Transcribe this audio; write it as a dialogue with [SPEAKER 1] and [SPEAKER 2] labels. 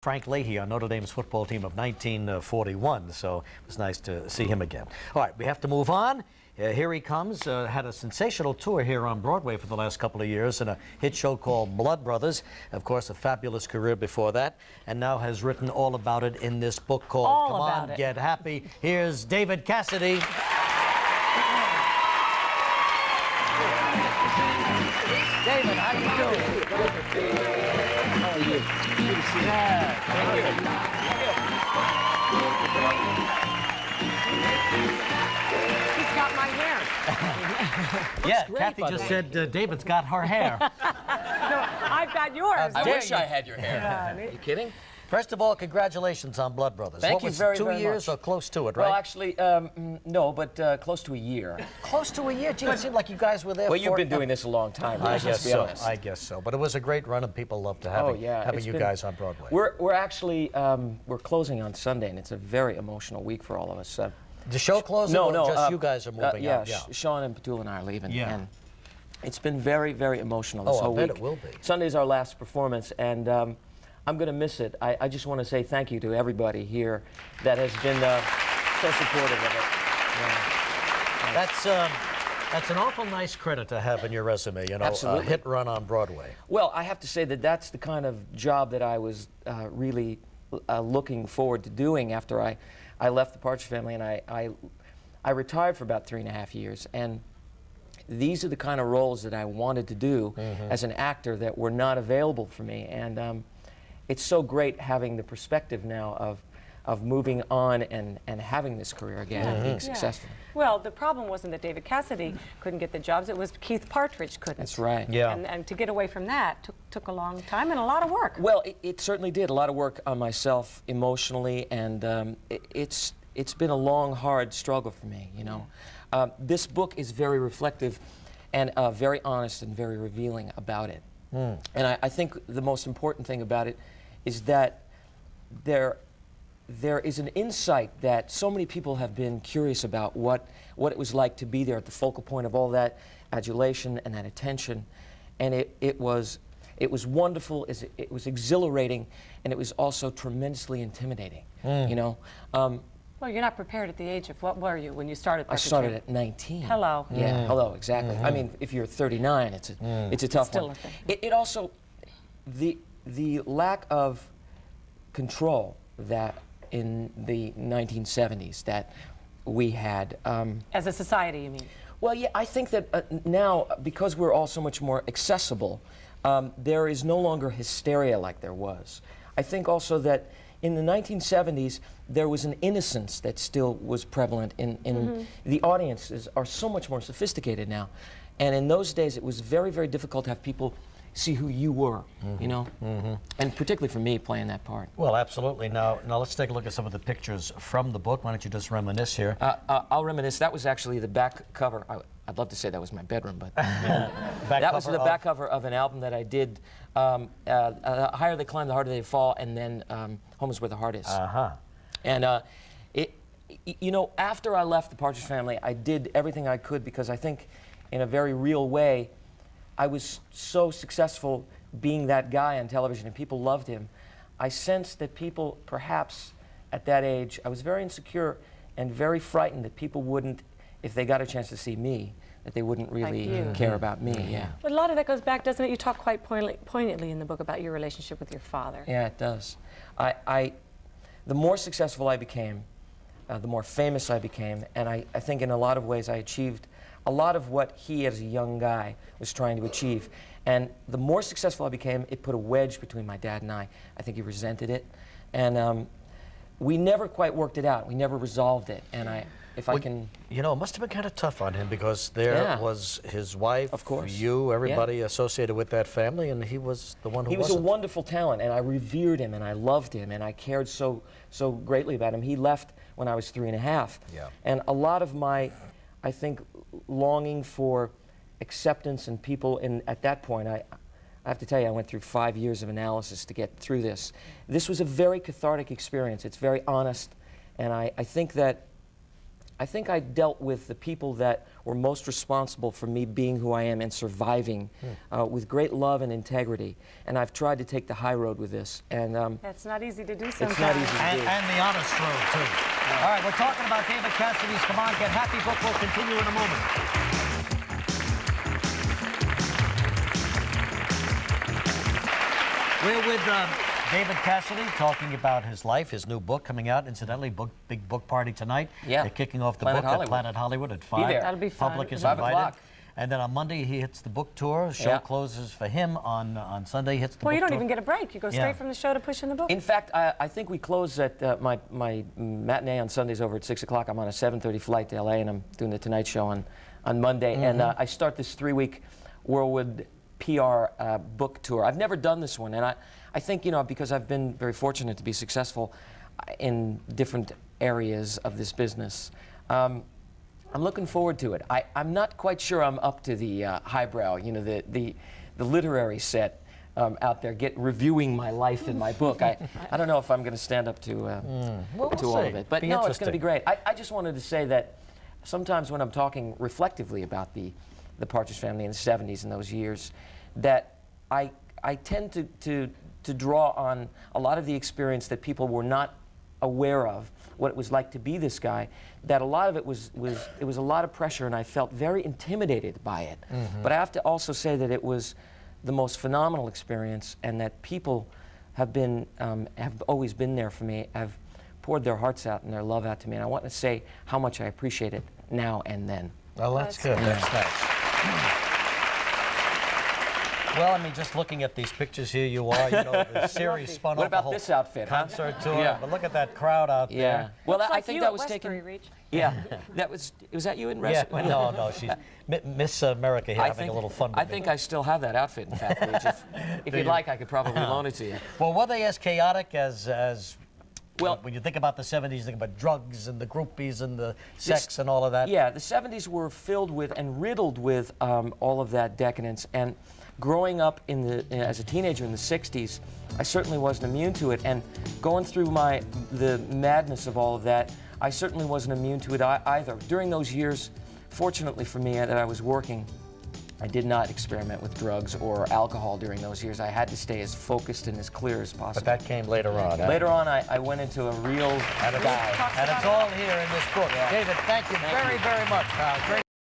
[SPEAKER 1] Frank Leahy on Notre Dame's football team of 1941, so it was nice to see him again. All right, we have to move on. Here he comes. Had a sensational tour here on Broadway for the last couple of years in a hit show called Blood Brothers. Of course, a fabulous career before that, and now has written all about it in this book called Come On, Get Happy. Here's David Cassidy. David, how do you do? Good to see you. How are you? Good to see you. Yeah, thank you.
[SPEAKER 2] He's got my hair.
[SPEAKER 1] Yeah, Kathy just said David's got her hair.
[SPEAKER 2] No, I've got yours.
[SPEAKER 3] I wish I had your hair. Are you kidding?
[SPEAKER 1] First of all, congratulations on Blood Brothers.
[SPEAKER 3] Thank you very, very much.
[SPEAKER 1] 2 years or close to it, right?
[SPEAKER 3] Well, actually, no, but close to a year.
[SPEAKER 1] Close to a year? Gee, it seemed like you guys were there
[SPEAKER 3] Well, you've been doing this a long time.
[SPEAKER 1] I guess so.
[SPEAKER 3] Honest.
[SPEAKER 1] I guess so. But it was a great run, and people love to having you guys on Broadway.
[SPEAKER 3] We're actually we're closing on Sunday, and it's a very emotional week for all of us.
[SPEAKER 1] The show closing?
[SPEAKER 3] No,
[SPEAKER 1] or
[SPEAKER 3] no.
[SPEAKER 1] Just you guys are moving out?
[SPEAKER 3] Yeah, Sean and Petula and I are leaving.
[SPEAKER 1] Yeah.
[SPEAKER 3] And it's been very, very emotional this whole
[SPEAKER 1] week.
[SPEAKER 3] week.
[SPEAKER 1] It will be.
[SPEAKER 3] Sunday's our last performance, and I'm going to miss it. I just want to say thank you to everybody here that has been so supportive of it. Yeah.
[SPEAKER 1] That's an awful nice credit to have in your resume, you know,
[SPEAKER 3] Absolutely.
[SPEAKER 1] A hit run on Broadway.
[SPEAKER 3] Well, I have to say that that's the kind of job that I was really looking forward to doing after I left the Partridge Family, and I retired for about 3.5 years. And these are the kind of roles that I wanted to do as an actor that were not available for me. And it's so great having the perspective now of moving on and having this career again and being successful.
[SPEAKER 2] Well, the problem wasn't that David Cassidy couldn't get the jobs, it was Keith Partridge couldn't.
[SPEAKER 3] That's right.
[SPEAKER 1] Yeah.
[SPEAKER 2] And to get away from that took a long time and a lot of work.
[SPEAKER 3] Well, it certainly did. A lot of work on myself emotionally, and it's been a long, hard struggle for me, you know. This book is very reflective and very honest and very revealing about it. And I think the most important thing about it is that there is an insight that so many people have been curious about what it was like to be there at the focal point of all that adulation and that attention. And it was wonderful, it was exhilarating, and it was also tremendously intimidating, you know.
[SPEAKER 2] Well, you're not prepared at the age of, what were you when you started?
[SPEAKER 3] I started at 19.
[SPEAKER 2] Hello.
[SPEAKER 3] Yeah, hello, exactly. I mean, if you're 39, it's a tough
[SPEAKER 2] Still
[SPEAKER 3] one.
[SPEAKER 2] a thing.
[SPEAKER 3] It also, the lack of control that in the 1970s that we had.
[SPEAKER 2] As a society, you mean?
[SPEAKER 3] Well, yeah, I think that now, because we're all so much more accessible, there is no longer hysteria like there was. I think also that in the 1970s, there was an innocence that still was prevalent in the audiences are so much more sophisticated now. And in those days, it was very, very difficult to have people see who you were, you know? And particularly for me, playing that part.
[SPEAKER 1] Well, absolutely. Now let's take a look at some of the pictures from the book. Why don't you just reminisce here?
[SPEAKER 3] I'll reminisce. That was actually the back cover. I'd love to say that was my bedroom, but that was the back cover of an album that I did. The Higher They Climb, the Harder They Fall, and then Home Is Where the Heart Is. And you know, after I left the Partridge Family, I did everything I could because I think, in a very real way, I was so successful being that guy on television, and people loved him. I sensed that people, perhaps at that age, I was very insecure and very frightened that people wouldn't, if they got a chance to see me, that they wouldn't really care about me. Yeah.
[SPEAKER 2] But a lot of that goes back, doesn't it? You talk quite poignantly in the book about your relationship with your father.
[SPEAKER 3] Yeah, it does. The more successful I became, the more famous I became, and I think in a lot of ways I achieved a lot of what he, as a young guy, was trying to achieve. And the more successful I became, it put a wedge between my dad and I. I think he resented it. And we never quite worked it out. We never resolved it. And
[SPEAKER 1] You know, it must have been kind of tough on him because there was his wife,
[SPEAKER 3] of course,
[SPEAKER 1] you, everybody associated with that family, and he was the one who wasn't.
[SPEAKER 3] He was a wonderful talent, and I revered him, and I loved him, and I cared so greatly about him. He left when I was 3.5.
[SPEAKER 1] Yeah.
[SPEAKER 3] And a lot of my, I think, longing for acceptance and people, at that point, I have to tell you, I went through 5 years of analysis to get through this. This was a very cathartic experience. It's very honest, and I think that I think I dealt with the people that were most responsible for me being who I am and surviving with great love and integrity. And I've tried to take the high road with this. And
[SPEAKER 2] that's not easy to do sometimes.
[SPEAKER 3] It's not easy to do.
[SPEAKER 1] And the honest road, too. All right, we're talking about David Cassidy's Come On, Get Happy book. We'll continue in a moment. We're with David Cassidy talking about his life, his new book coming out. Incidentally, big book party tonight.
[SPEAKER 3] Yeah.
[SPEAKER 1] They're kicking off the
[SPEAKER 3] Planet
[SPEAKER 1] book
[SPEAKER 3] Hollywood.
[SPEAKER 1] at Planet Hollywood at 5.
[SPEAKER 3] Be there.
[SPEAKER 2] That'll be fun.
[SPEAKER 1] Public is
[SPEAKER 3] 5
[SPEAKER 1] invited.
[SPEAKER 3] o'clock.
[SPEAKER 1] And then on Monday, he hits the book tour. Show closes for him on Sunday. Hits the book tour.
[SPEAKER 2] Well, you don't even get a break. You go straight from the show to push in the book.
[SPEAKER 3] In fact, I think we close at my matinee on Sundays over at 6 o'clock. I'm on a 7:30 flight to LA, and I'm doing the Tonight Show on Monday. And I start this 3-week Whirlwind PR book tour. I've never done this one, and I think, you know, because I've been very fortunate to be successful in different areas of this business. I'm looking forward to it. I'm not quite sure I'm up to the highbrow, you know, the literary set out there reviewing my life in my book. I don't know if I'm going to stand up to all of it. But no, it's going to be great. I just wanted to say that sometimes when I'm talking reflectively about the Partridge Family in the 70s and those years, that I tend to draw on a lot of the experience that people were not aware of, what it was like to be this guy, that a lot of it was a lot of pressure, and I felt very intimidated by it. But I have to also say that it was the most phenomenal experience, and that people have always been there for me, have poured their hearts out and their love out to me, and I want to say how much I appreciate it now and then.
[SPEAKER 1] Well, that's good. That's nice. Well, I mean, just looking at these pictures here, you are, you know, the series spun
[SPEAKER 3] What
[SPEAKER 1] off the
[SPEAKER 3] about
[SPEAKER 1] whole
[SPEAKER 3] this outfit, huh?
[SPEAKER 1] concert tour.
[SPEAKER 3] Yeah.
[SPEAKER 1] But look at that crowd out there.
[SPEAKER 3] Well,
[SPEAKER 2] Looks
[SPEAKER 3] I
[SPEAKER 2] like
[SPEAKER 3] think
[SPEAKER 2] you
[SPEAKER 3] that
[SPEAKER 2] at
[SPEAKER 3] was
[SPEAKER 2] Westbury,
[SPEAKER 3] taken.
[SPEAKER 2] Reach.
[SPEAKER 3] Yeah, was that you in
[SPEAKER 1] Yeah,
[SPEAKER 3] wrestling?
[SPEAKER 1] no, she's Miss America here having a little fun with
[SPEAKER 3] I
[SPEAKER 1] me.
[SPEAKER 3] think I still have that outfit, in fact, Reach. If you'd like, I could probably loan it to you.
[SPEAKER 1] Well, were they as chaotic as
[SPEAKER 3] Well,
[SPEAKER 1] when you think about the 70s, you think about drugs and the groupies and the sex and all of that?
[SPEAKER 3] Yeah, the 70s were filled with and riddled with all of that decadence. And growing up as a teenager in the 60s, I certainly wasn't immune to it. And going through the madness of all of that, I certainly wasn't immune to it either. During those years, fortunately for me, that I was working, I did not experiment with drugs or alcohol during those years. I had to stay as focused and as clear as possible.
[SPEAKER 1] But that came later on.
[SPEAKER 3] Later on, I went into a real dive.
[SPEAKER 1] And it's all here in this book.
[SPEAKER 3] Yeah.
[SPEAKER 1] David, thank you very, very much. Great.